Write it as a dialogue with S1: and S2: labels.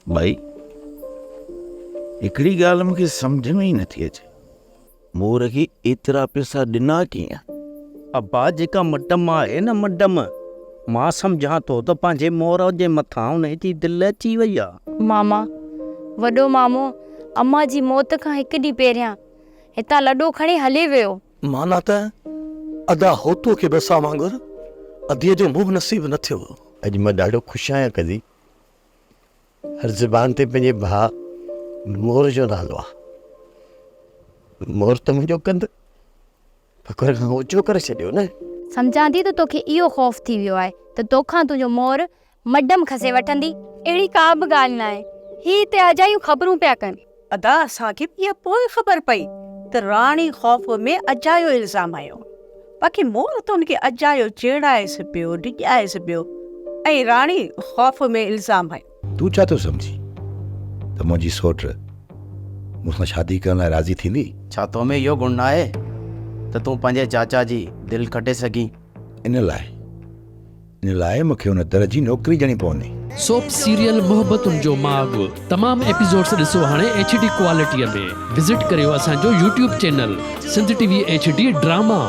S1: भाई हिकिड़ी ॻाल्हि मूंखे सम्झ में ई नथी अचे, मोर खे एतिरा पैसा ॾिना कीअं?
S2: अब्बा जेका मडम आहे न मडम, मां सम्झां थो त पंहिंजे मोर जे मथां उन जी दिलि अची वई आहे।
S3: मामा, वॾो मामो अम्मा जी मौत खां हिकु ॾींहुं पहिरियां हितां लॾो खणी हली वियो।
S4: माना त अदा होतो खे बसा वांगुरु अधीअ जो मुंहुं नसीब न थियो।
S5: अॼु मां ॾाढो ख़ुशि आहियां कदी हर ज़बान ते पंहिंजे भाउ मोर जो नालो आहे। मोर त मुंहिंजो कंद फ़कुर खां ऊचो करे छॾियो न।
S3: सम्झां थी त तोखे इहो ख़ौफ़ थी वियो आहे त तोखां तुंहिंजो मोर मडम खसे वठंदी। अहिड़ी का बि ॻाल्हि न आहे, ही हिते अजायूं ख़बरूं पिया कनि।
S6: अदा असांखे इहा पोइ ख़बर पई त राणी ख़ौफ़ में अजायो इल्ज़ाम आयो, बाक़ी मोर त उनखे अजायो चेड़ाएसि पियो, डिॼाएसि पियो ऐं राणी ख़ौफ़ में इल्ज़ाम आयो।
S7: तू छा थो सम्झी त मुंहिंजी सोट मूंसां शादी करण लाइ राज़ी थींदी?
S2: छा तो में इहो गुण न आहे त तूं पंहिंजे चाचा जी दिलि कटे सघीं?
S7: इन लाइ मूंखे हुन दर जी नौकरी ॾियणी पवंदी।
S8: सोप सीरियल मोहब्बतुनि जो माॻ तमामु एपिसोड्स ॾिसो हाणे HD क्वालिटीअ में। विज़िट करियो असांजो YouTube channel Sindh TV HD drama.